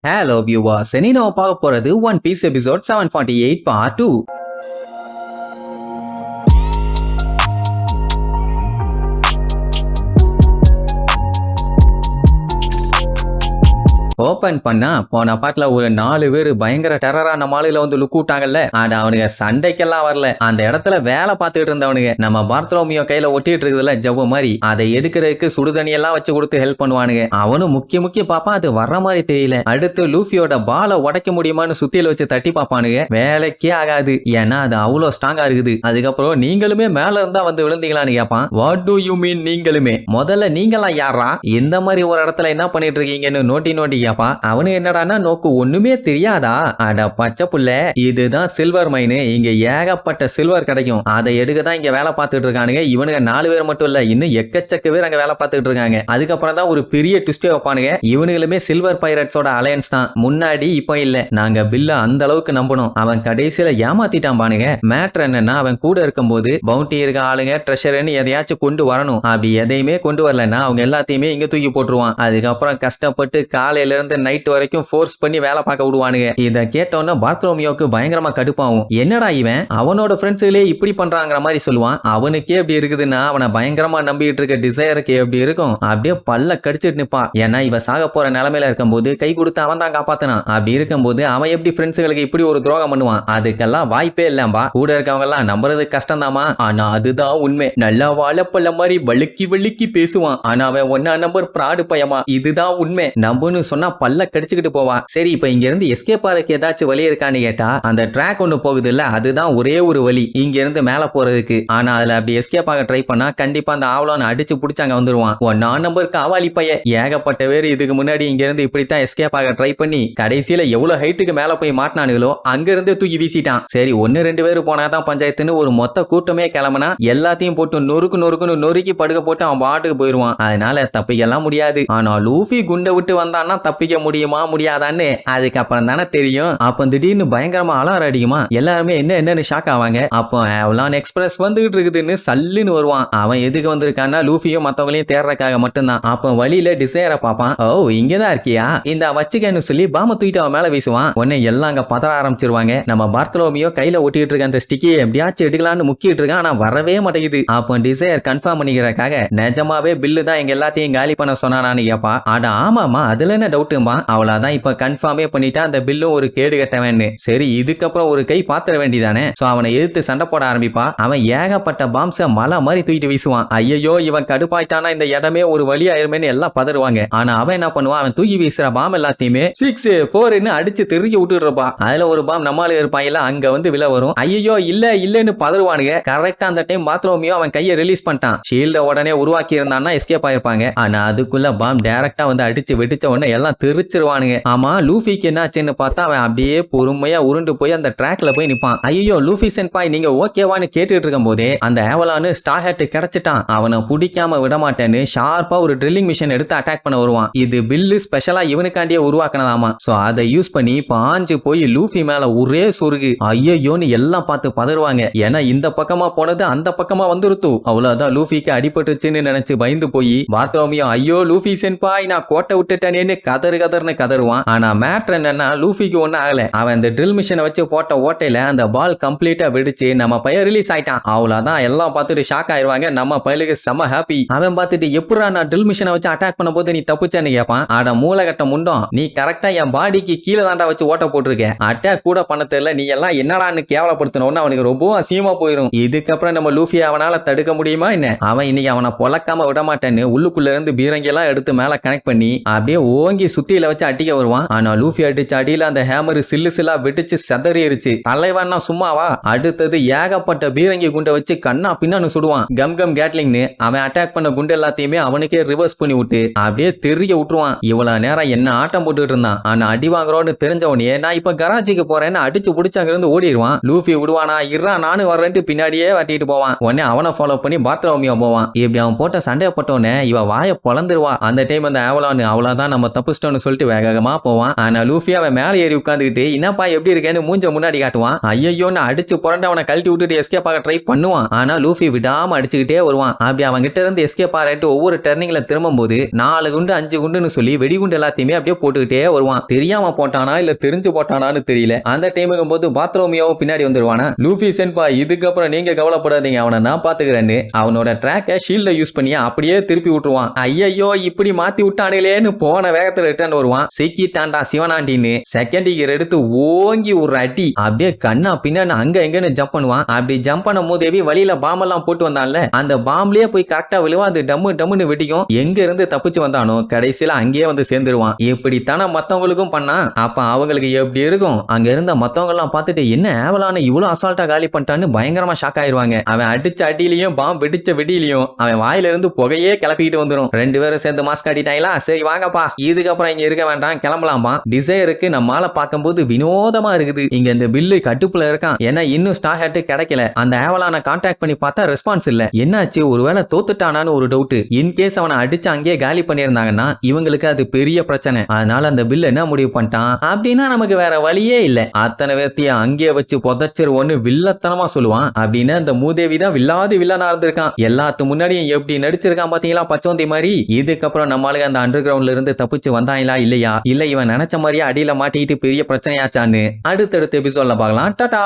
Hello viewers, இனி நம்ம பார்க்க போறது One Piece episode 748 part 2. Open பண்ணா போன பாட்டுல ஒரு 4 பேர் பயங்கர டெரரான மாலையில வந்து லுக் விட்டாங்கல்ல. ஆனா அவனுங்க சண்டைக்கெல்லாம் வரல. அந்த இடத்துல வேலை பார்த்துட்டு இருந்தவனுங்க நம்ம பார்த்தலோமியோ கையில ஒட்டிட்டு இருக்குதுல ஜவ்வு மாதிரி, அதை எடுக்கிறதுக்கு சுடுதண்ணி எல்லாம் வச்சு கொடுத்து ஹெல்ப் பண்ணுவானுங்க. அவனும் முக்கிய பாப்பா அது வர்ற மாதிரி தெரியல. அடுத்து லூஃபியோட பாலை உடைக்க முடியுமான்னு சுத்தியில வச்சு தட்டி பாப்பானுங்க. வேலைக்கே ஆகாது, ஏன்னா அது அவ்வளவு ஸ்ட்ராங்கா இருக்குது. அதுக்கப்புறம் நீங்களுமே மேல இருந்தா வந்து விழுந்தீங்களான்னு கேட்பான். வாட் டு யூ மீன் நீங்களுமே? முதல்ல நீங்களாம் யாரா இந்த மாதிரி ஒரு இடத்துல என்ன பண்ணிட்டு இருக்கீங்கன்னு நோட்டி அவனு என்னடானா நோக்கு ஒண்ணுமே தெரியாதா? அட பச்சை புள்ள, இதுதான் சில்வர் மைனு. இங்க ஏகப்பட்ட சில்வர் கிடைக்கும். அதை எடுக்கதான் இங்க வேலை பார்த்துட்டு இருக்கானுங்க. இவனுங்க 4 பேர் மட்டும் இல்ல, இன்னும் எக்கச்சக்க பேர் அங்க வேலை பார்த்துட்டு இருக்காங்க. அதுக்கப்புறம் தான் ஒரு பெரிய ட்விஸ்டே வைப்பானுங்க. இவனுங்களுமே சில்வர் பைரட்ஸோட அலையன்ஸ் தான். முன்னாடி இப்ப இல்ல. நாங்க பில்ல அந்த அளவுக்கு நம்பணும். அவன் கடைசியில ஏமாத்திட்டான் பானுங்க. மேட்ரு என்னன்னா, அவன் கூட இருக்கும்போது பவுண்டி இருக்க ஆளுங்க ட்ரெஷர்னு எதையாச்சும் கொண்டு வரணும். அப்படி எதையுமே கொண்டு வரலன்னா அவங்க எல்லாத்தையுமே இங்க தூக்கி போட்டுருவான். அதுக்கப்புறம் கஷ்டப்பட்டு காலையில இருந்து நைட் வரைக்கும் ஃபோர்ஸ் பண்ணி வேலை பார்க்க விடுவானுங்க. இத கேட்டோன்னா பார்த்தலோமியோக்கு பயங்கரமா கடுப்பாகும். என்னடா இவன் அவனோட ஃப்ரெண்ட்ஸ்களே இப்படி பண்றாங்கிற மாதிரி சொல்லுவான். அவனுக்கே எப்படி இருக்குதுன்னா அவனை பயங்கரமா நம்பிட்டு இருக்க டிசைருக்கு எப்படி இருக்கும், அப்படியே பல்ல கடிச்சிட்டு நிப்பான். ஏன்னா இவ சாக போற நிலைமையில இருக்கும்போது கை கொடுத்து அவன் தான் காப்பாத்தினான். அப்படி இருக்கும்போது அவன் எப்படி ஃப்ரெண்ட்ஸுகளுக்கு இப்படி ஒரு துரோகம் பண்ணுவான்? அதுக்கெல்லாம் வாய்ப்பே இல்லம்பா. கூட இருக்கவங்க எல்லாம் நம்புறது கஷ்டம் தாமா. ஆனா அதுதான் உண்மை. நல்லா வாழப்பள்ள மாதிரி வழுக்கி பேசுவான். ஆனா அவன் ஒன்னா நம்பர் பிராடு பயமா. இதுதான் உண்மை. நம்புன்னு சொன்னா பல்ல கடிச்சுக்கிட்டு போவான். சரி, இப்ப இங்க இருந்து எஸ்கேப் ஆறதுக்கு ஏதாச்சும் வழி இருக்கான்னு கேட்டா, அந்த ட்ராக் ஒண்ணு போகுது இல்ல, அதுதான் ஒரே ஒரு வழி இங்க இருந்து மேல போறதுக்கு. ஆனா அதுல அப்படி எஸ்கேப் ஆக ட்ரை பண்ணா கண்டிப்பா அந்த ஆவலான அடிச்சு புடிச்சாங்க வந்துருவான். ஒன்னா நம்பருக்கு அவாளி பைய. ஏகப்பட்ட பேர் இதுக்கு முன்னாடி இங்க இருந்து இப்படித்தான் எஸ்கேப் ஆக ட்ரை பண்ணி கடைசியில எவ்வளவு ஹைட்டுக்கு மேல போய் மாட்டினானுங்களோ அங்க இருந்து தூக்கி வீசிட்டான். சரி, 1-2 பேர் போனாதான் பஞ்சாயத்துன்னு ஒரு மொத்த கூட்டமே கிளம்புனா எல்லாத்தையும் போட்டு நொறுக்குன்னு நொறுக்கி படுக்க போட்டு அவன் பாட்டுக்கு போயிருவான். அதனால தப்பிக்கலாம் முடியாது. ஆனா லூஃபி குண்டை விட்டு வந்தான்னா தப்பிக்க முடியுமா முடியாதான்னு அதுக்கப்புறம் தானே தெரியும். அப்ப திடீர்னு பயங்கரமா அலாரம் அடிக்குமா. எல்லாருமே என்னன்னு ஷாக் ஆவாங்க. அப்போ அவலான் எக்ஸ்பிரஸ் வந்துகிட்டு இருக்குதுன்னு சல்லுன்னு வருவான். அவன் எதுக்கு வந்திருக்கான்னா லூஃபியும் மத்தவங்களையும் தேடுறதுக்காக மட்டும்தான். அப்ப வழியில டிசைரை பாப்பான். ஓ, இங்கதான் இருக்கியா, இந்த வச்சுக்கன்னு சொல்லி பாம தூக்கிட்டு அவன் மேல வீசுவான். உடனே எல்லாம் அங்க பதற ஆரம்பிச்சிருவாங்க. நம்ம பார்த்தலோமியோ கையில ஒட்டிட்டு இருக்க அந்த ஸ்டிக்கி எப்படியாச்சும் எடுக்கலான்னு முக்கிட்டு இருக்கான். ஆனா வரவே மாட்டேங்குது. அப்போ டிசைர் கன்ஃபார்ம் பண்ணிக்கிறதுக்காக நிஜமாவே பில்லு தான் எங்க எல்லாத்தையும் காலி பண்ண சொன்னானான்னு கேப்பா. அட ஆமாமா, அதுல என்ன டவுட்டுமா. அவளாதான் இப்ப கன்ஃபார்மே பண்ணிட்டா அந்த பில்லும் ஒரு கேடு கட்டவன்னு. சரி, இதுக்கப்புறம் ஒரு கை பாத்திர வேண்டிதானே. சோ அவனை எதிர்த்து சண்டை போட ஆரம்பிப்பா. அவன் ஏகப்பட்ட பாம்ஸ மலை மாதிரி தூக்கிட்டு வீசுவான். ஐயோ, இவன் கடுப்பாயிட்டானா இந்த இடமே ஒரு வழி ஆயிருமேன்னு எல்லாம் பதறுவாங்க. ஆனா அவன் என்ன பண்ணுவான், அவன் தூக்கி வீசுற பாம் எல்லாத்தையுமே 6 4ன்னு அடிச்சு திருக்கி விட்டுட்டு இருப்பான். அதுல ஒரு பாம் நம்மால இருப்பாயில அங்க வந்து விழ வரும். ஐயோ இல்லன்னு பதறுவானுங்க. கரெக்டா அந்த டைம் பாத்லோமியோ அவன் கையை ரிலீஸ் பண்ணிட்டான். ஷீல்ட உடனே உருவாக்கி இருந்தான்னா எஸ்கேப் ஆயிருப்பாங்க. ஆனா அதுக்குள்ள பாம் டைரக்டா வந்து அடிச்சு வெடிச்ச உடனே எல்லாம் தெரிச்சிருவானுங்க. ஆமா, லூஃபிக்கு என்னாச்சுன்னு பார்த்தா அவன் அப்படியே பொறுமையா உருண்டு போய் அந்த ட்ராக்ல போய் நிப்பான். ஐயோ லூஃபி சென்பாய், நீங்க ஓகேவான்னு கேட்டுட்டு இருக்கும் போதே அந்த ஏவலானு ஸ்டார் ஹேட் கிடைச்சிட்டான். அவனை பிடிக்காம விட மாட்டேன்னு ஷார்ப்பா ஒரு ட்ரில்லிங் மிஷின் எடுத்து அட்டாக் பண்ண வருவான். இது பில்லு ஸ்பெஷலா இவனுக்காண்டியே உருவாக்கினதாமா. சோ அதை யூஸ் பண்ணி பாஞ்சு போய் லூஃபி மேல ஒரே சொருகு. ஐயோன்னு எல்லாம் பார்த்து பதறுவாங்க. ஏன்னா இந்த பக்கமா போனது அந்த பக்கமா வந்துருத்து. அவ்வளவுதான், லூஃபிக்கு அடிபட்டுச்சுன்னு நினைச்சு பயந்து போய் பார்த்தலோமியோ ஐயோ லூஃபி சென்பாய் நான் கோட்டை விட்டுட்டேனேன்னு கதறுன்னு கதறுவான். ஆனா மேட்ரு என்னன்னா லூஃபிக்கு ஒன்னும் ஆகல. அவன் இந்த ட்ரில் மிஷினை வச்சு போட்ட ஓட்டையில அந்த பால் கம்ப்ளீட்டா வெடிச்சு நம்ம பையன் ரிலீஸ் ஆயிட்டான். அவ்வளவுதான், எல்லாம் பார்த்துட்டு ஷாக் ஆயிருவாங்க. நம்ம பையலுக்கு செம ஹாப்பி. அவன் பார்த்துட்டு எப்படா நான் ட்ரில் மிஷினை வச்சு அட்டாக் பண்ண போது நீ தப்புச்சேன்னு கேட்பான். ஆட மூலகட்ட முண்டம், நீ கரெக்டா என் பாடிக்கு கீழே தாண்டா வச்சு ஓட்ட போட்டிருக்க. அட்டாக் கூட பண்ண தெரியல, நீ எல்லாம் என்னடான்னு கேவலப்படுத்தணும்னு அவனுக்கு ரொம்ப அசியமா போயிடும். இதுக்கப்புறம் நம்ம லூஃபி அவனால தடுக்க முடியுமா என்ன? அவன் இன்னைக்கு அவனை பொழக்காம விட மாட்டேன்னு உள்ளுக்குள்ள இருந்து பீரங்கி எல்லாம் எடுத்து மேல கனெக்ட் பண்ணி அப்படியே ஓங்கி சுத்தியில வச்சு அடிக்க வருவான். ஆனா லூஃபி அடிச்ச அடியில அந்த ஹேமர் சில்லா வெடிச்சு செதறிடுச்சு. தலைவன்னா சும்மாவா, அடுத்தது ஏகப்பட்ட பீரங்கி குண்டை வச்சு கண்ணா பின்னான்னு சுடுவான். கம் கேட்லிங்னு அவன் அட்டாக் பண்ண குண்டு எல்லாத்தையுமே அவனுக்கே ரிவர்ஸ் பண்ணி விட்டு அப்படியே தெரிய விட்டுருவான். இவ்வளவு நேரம் என்ன ஆட்டம் போட்டுட்டு இருந்தான். ஆனா அடி வாங்குறோன்னு தெரிஞ்சவனே நான் இப்ப கராச்சிக்கு போறேன்னு அடிச்சு பிடிச்சு அங்க இருந்து ஓடிடுவான். லூஃபி விடுவானா, இருறா நானும் வர்றேன்ட்டு பின்னாடியே வட்டிட்டு போவான். உடனே அவனை ஃபாலோ பண்ணி பார்த்தலோமியோ போவான். இப்படி அவன் போட்ட சண்டையை போட்டோன்னே இவ வாய பொளந்துருவா. அந்த டைம் அந்த அவளான்னு அவ்வளவுதான் நம்ம தப்பு தப்பிச்சிட்டோன்னு சொல்லிட்டு வேகமா போவான். ஆனா லூஃபி அவன் மேல ஏறி உட்காந்துக்கிட்டு என்னப்பா எப்படி இருக்கேன்னு மூஞ்ச முன்னாடி காட்டுவான். ஐயோன்னு அடிச்சு புரண்டு அவனை கழட்டி விட்டுட்டு எஸ்கேப் ஆக ட்ரை பண்ணுவான். ஆனா லூஃபி விடாம அடிச்சுக்கிட்டே வருவான். அப்படி அவன் கிட்ட இருந்து எஸ்கேப் ஆகிட்டு ஒவ்வொரு டர்னிங்ல திரும்பும் போது 4 குண்டு 5 குண்டுன்னு சொல்லி வெடிகுண்டு எல்லாத்தையுமே அப்படியே போட்டுக்கிட்டே வருவான். தெரியாம போட்டானா இல்ல தெரிஞ்சு போட்டானான்னு தெரியல. அந்த டைமுக்கும் போது பாத்ரூமியாவும் பின்னாடி வந்துருவானா. லூஃபி சென்பா இதுக்கப்புறம் நீங்க கவலைப்படாதீங்க, அவனை நான் பாத்துக்கிறேன்னு அவனோட ட்ராக்கை ஷீல்ட யூஸ் பண்ணி அப்படியே திருப்பி விட்டுருவான். ஐயோ இப்படி மாத்தி விட்டானுங்களேன்னு போன வேகத்துல ரிட்டர்ன் வருவான். சிக்கிட்டான்டா சிவனாண்டின்னு செகண்ட் கியர் எடுத்து ஓங்கி ஒரு அடி அப்படியே கண்ணா பின்னாடி அங்க எங்கன்னு ஜம்ப் பண்ணுவான். அப்படி ஜம்ப் பண்ணும் போதேவி வழியில பாம் எல்லாம் போட்டு வந்தான்ல, அந்த பாம்லயே போய் கரெக்டா விழுவா. அது டம்மு டம்முன்னு வெடிக்கும். எங்க இருந்து தப்பிச்சு வந்தானோ கடைசியில அங்கேயே வந்து சேர்ந்துருவான். இப்படித்தானே மத்தவங்களுக்கும் பண்ணா அப்ப அவங்களுக்கு எப்படி இருக்கும்? அங்க இருந்த மத்தவங்க எல்லாம் பார்த்துட்டு என்ன ஆவலான இவ்வளவு அசால்ட்டா காலி பண்ணிட்டான்னு பயங்கரமா ஷாக் ஆயிருவாங்க. அவன் அடிச்ச அடியிலையும் பாம் வெடிச்ச வெடியிலையும் அவன் வாயில இருந்து புகையே கிளப்பிட்டு வந்துடும். 2 பேரும் சேர்ந்து மாஸ்க் காட்டிட்டாங்களா, சரி வாங்கப்பா இதுக்கப்புறம் இங்க இருக்க வேண்டாம் கிளம்பலாமா. டிசைருக்கு நம்மால பார்க்கும்போது வினோதமா இருக்குது. இங்க இந்த பில்லு கட்டுப்புல இருக்கான். ஏன்னா இன்னும் ஸ்டார் ஹேட் கிடைக்கல. அந்த ஆவலான கான்டாக்ட் பண்ணி பார்த்தா ரெஸ்பான்ஸ் இல்ல. என்னாச்சு ஒருவேளை தோத்துட்டானான்னு ஒரு டவுட். இன்கேஸ் அவனை அடிச்சு அங்கேயே காலி பண்ணியிருந்தாங்கன்னா இவங்களுக்கு அது பெரிய பிரச்சனை. அதனால அந்த பில் என்ன முடிவு பண்ணிட்டான் அப்படின்னா நமக்கு வேற வழியே இல்ல, அத்தனை பேர்த்தையும் அங்கேயே வச்சு புதைச்சிருவோன்னு வில்லத்தனமா சொல்லுவான். அப்படின்னு அந்த மூதேவி தான் வில்லாதி வில்லனா இருந்திருக்கான். எல்லாத்து முன்னாடியும் எப்படி நடிச்சிருக்கான் பாத்தீங்களா பச்சோந்தி மாதிரி. இதுக்கப்புறம் நம்மளுக்கு அந்த அண்டர் கிரவுண்ட்ல இருந்து தப்பிச்சு வந்தாங்களா இல்லையா, இல்ல இவன் நினைச்ச மாதிரியே அடியில மாட்டிக்கிட்டு பெரிய பிரச்சனையாச்சான்னு அடுத்தடுத்த எபிசோட்ல பார்க்கலாம். டாடா.